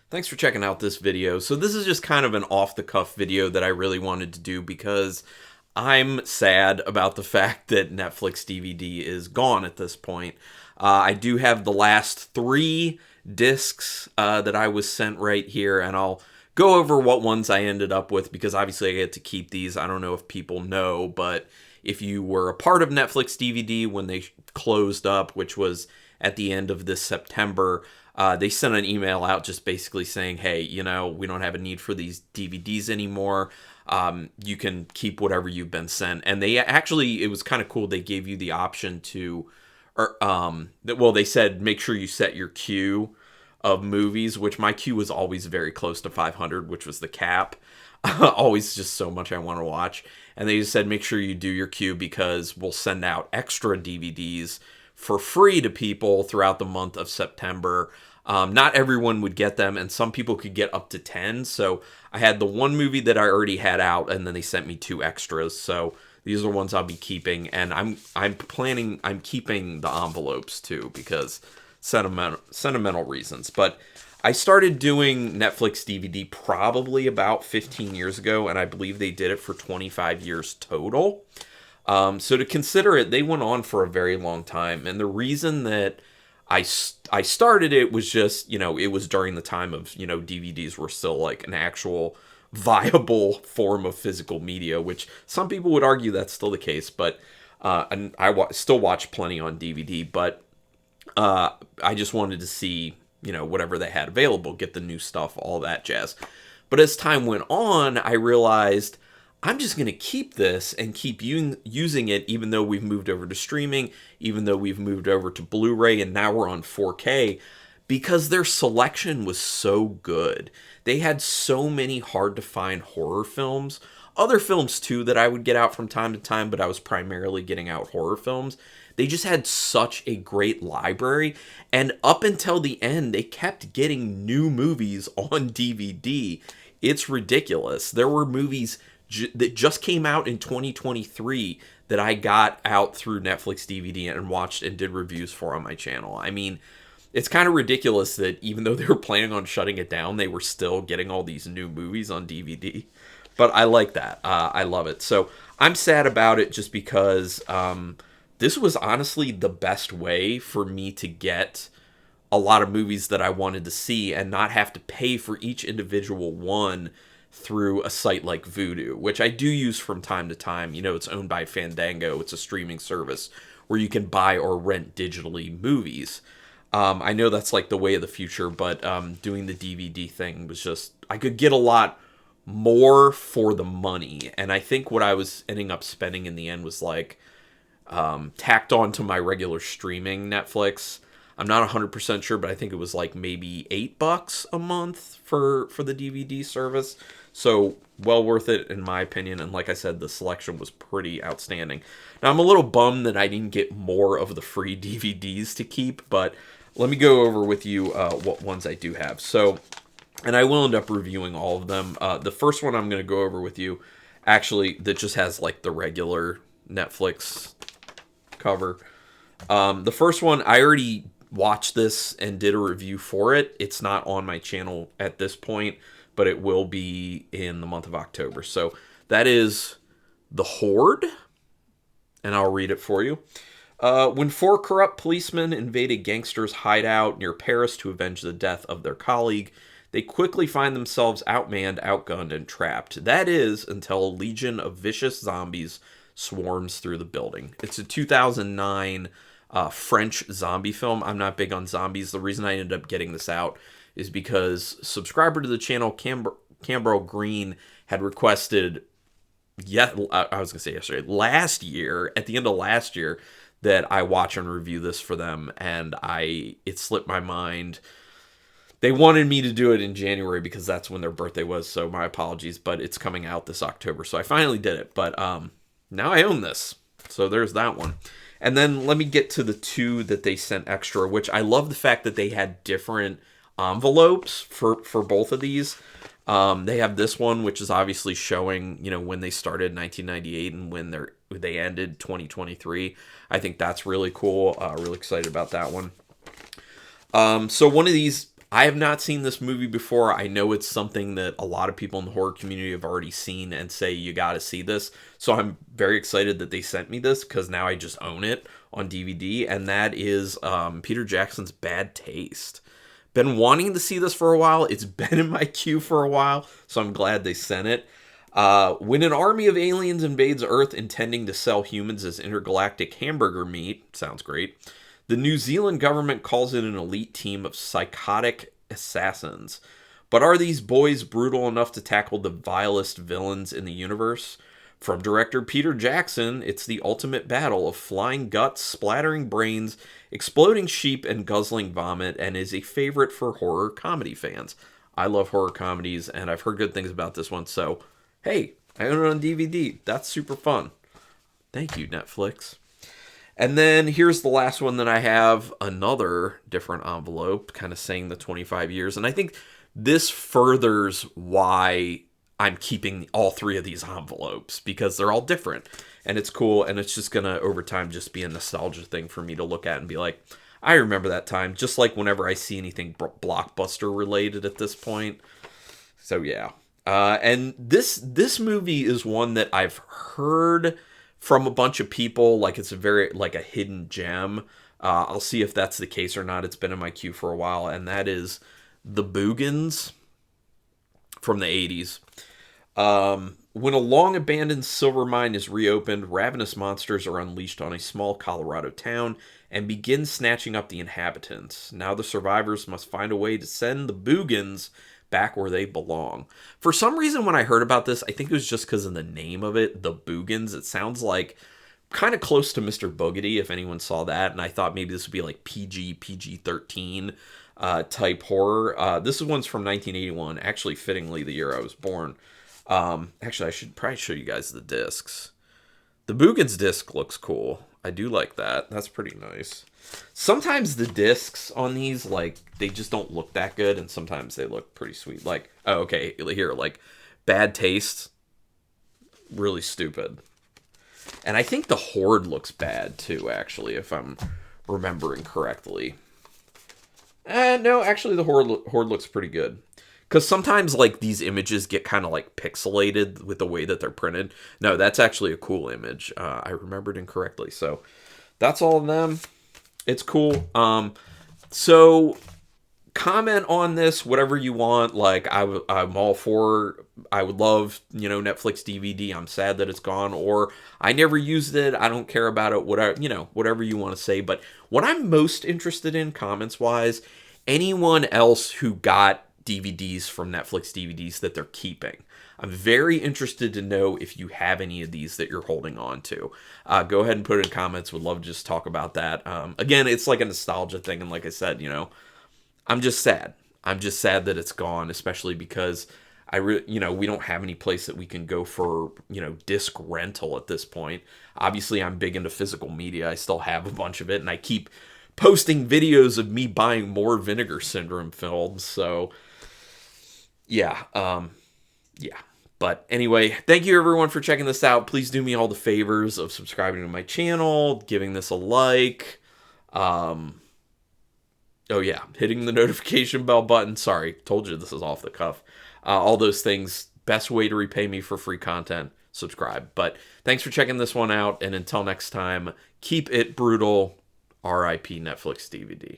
Thanks for checking out this video. So this is just kind of an off-the-cuff video that I really wanted to do because I'm sad about the fact that Netflix DVD is gone at this point. I do have the last 3 discs that I was sent right here, and I'll go over what ones I ended up with because obviously I get to keep these. I don't know if people know, but if you were a part of Netflix DVD when they closed up, which was at the end of this September, they sent an email out just basically saying, hey, we don't have a need for these DVDs anymore. You can keep whatever you've been sent. And they actually, it was kind of cool. They gave you the option to, they said, make sure you set your queue of movies, which my queue was always very close to 500, which was the cap. Always just so much I want to watch. And they just said, make sure you do your queue because we'll send out extra DVDs for free to people throughout the month of September. Not everyone would get them, and some people could get up to 10. So I had the one movie that I already had out, and then they sent me 2 extras. So these are ones I'll be keeping, and I'm keeping the envelopes too because sentimental reasons. But I started doing Netflix DVD probably about 15 years ago, and I believe they did it for 25 years total. So to consider it, they went on for a very long time. And the reason that I started it was just, it was during the time of, DVDs were still like an actual viable form of physical media, which some people would argue that's still the case. But and still watch plenty on DVD. But I just wanted to see, whatever they had available, get the new stuff, all that jazz. But as time went on, I realized I'm just going to keep this and keep using it even though we've moved over to streaming, even though we've moved over to Blu-ray, and now we're on 4K, because their selection was so good. They had so many hard-to-find horror films, other films too that I would get out from time to time, but I was primarily getting out horror films. They just had such a great library, and up until the end, they kept getting new movies on DVD. It's ridiculous. There were movies that just came out in 2023 that I got out through Netflix DVD and watched and did reviews for on my channel. I mean, it's kind of ridiculous that even though they were planning on shutting it down, they were still getting all these new movies on DVD. But I like that. I love it. So I'm sad about it just because this was honestly the best way for me to get a lot of movies that I wanted to see and not have to pay for each individual one through a site like Vudu, which I do use from time to time. It's owned by Fandango. It's a streaming service where you can buy or rent digitally movies. I know that's like the way of the future, but doing the DVD thing was just, I could get a lot more for the money. And I think what I was ending up spending in the end was like tacked on to my regular streaming Netflix. I'm not 100% sure, but I think it was like maybe $8 a month for the DVD service. So well worth it in my opinion. And like I said, the selection was pretty outstanding. Now I'm a little bummed that I didn't get more of the free DVDs to keep, but let me go over with you what ones I do have. So, and I will end up reviewing all of them. The first one I'm going to go over with you, actually, that just has like the regular Netflix cover. The first one, I already watched this and did a review for it. It's not on my channel at this point, but it will be in the month of October. So that is The Horde, and I'll read it for you. When 4 corrupt policemen invade a gangster's hideout near Paris to avenge the death of their colleague, they quickly find themselves outmanned, outgunned, and trapped. That is, until a legion of vicious zombies swarms through the building. It's a 2009 French zombie film. I'm not big on zombies. The reason I ended up getting this out is because subscriber to the channel, Cambro Green, had requested, I was going to say yesterday, last year, at the end of last year, that I watch and review this for them, and it slipped my mind. They wanted me to do it in January because that's when their birthday was, so my apologies, but it's coming out this October, so I finally did it, but now I own this, so there's that one. And then let me get to the 2 that they sent extra, which I love the fact that they had different envelopes for both of these. They have this one, which is obviously showing, when they started 1998 and when they ended 2023. I think that's really cool. Really excited about that one. So one of these I have not seen this movie before. I know it's something that a lot of people in the horror community have already seen and say you got to see this. So I'm very excited that they sent me this because now I just own it on DVD, and that is Peter Jackson's Bad Taste. Been wanting to see this for a while. It's been in my queue for a while, so I'm glad they sent it. When an army of aliens invades Earth intending to sell humans as intergalactic hamburger meat, sounds great, the New Zealand government calls in an elite team of psychotic assassins. But are these boys brutal enough to tackle the vilest villains in the universe? From director Peter Jackson, it's the ultimate battle of flying guts, splattering brains, exploding sheep, and guzzling vomit, and is a favorite for horror comedy fans. I love horror comedies, and I've heard good things about this one, so hey, I own it on DVD. That's super fun. Thank you, Netflix. And then here's the last one that I have, another different envelope, kind of saying the 25 years. And I think this furthers why I'm keeping all three of these envelopes, because they're all different. And it's cool, and it's just going to, over time, just be a nostalgia thing for me to look at and be like, I remember that time, just like whenever I see anything blockbuster related at this point. So, yeah. And this movie is one that I've heard from a bunch of people, like it's a very, like a hidden gem. I'll see if that's the case or not. It's been in my queue for a while, and that is The Boogans from the 80s. When a long-abandoned silver mine is reopened, ravenous monsters are unleashed on a small Colorado town and begin snatching up the inhabitants. Now the survivors must find a way to send the Boogans back where they belong. For some reason, when I heard about this, I think it was just because of the name of it, The Boogans. It sounds like kind of close to Mr. Boogedy, if anyone saw that, and I thought maybe this would be like PG-13 type horror. This one's from 1981, actually fittingly the year I was born. Actually, I should probably show you guys the discs. The Boogans disc looks cool. I do like that. That's pretty nice. Sometimes the discs on these, like, they just don't look that good, and sometimes they look pretty sweet. Like, oh, okay, here, like, Bad Taste, really stupid. And I think the Horde looks bad, too, actually, if I'm remembering correctly. No, actually, the Horde looks pretty good. Because sometimes, like, these images get kind of, like, pixelated with the way that they're printed. No, that's actually a cool image. I remembered incorrectly. So, that's all of them. It's cool. So, comment on this, whatever you want. Like, I'm all for, I would love, Netflix DVD. I'm sad that it's gone. Or, I never used it. I don't care about it. Whatever you want to say. But what I'm most interested in, comments-wise, anyone else who got DVDs from Netflix DVDs that they're keeping. I'm very interested to know if you have any of these that you're holding on to. Go ahead and put it in comments. Would love to just talk about that. Again, it's like a nostalgia thing, and like I said, I'm just sad. I'm just sad that it's gone, especially because we don't have any place that we can go for, disc rental at this point. Obviously, I'm big into physical media. I still have a bunch of it, and I keep posting videos of me buying more Vinegar Syndrome films, so yeah. But anyway, thank you everyone for checking this out. Please do me all the favors of subscribing to my channel, giving this a like. Oh yeah, hitting the notification bell button. Sorry, told you this is off the cuff. All those things. Best way to repay me for free content, subscribe. But thanks for checking this one out, and until next time, keep it brutal. R.I.P. Netflix DVD.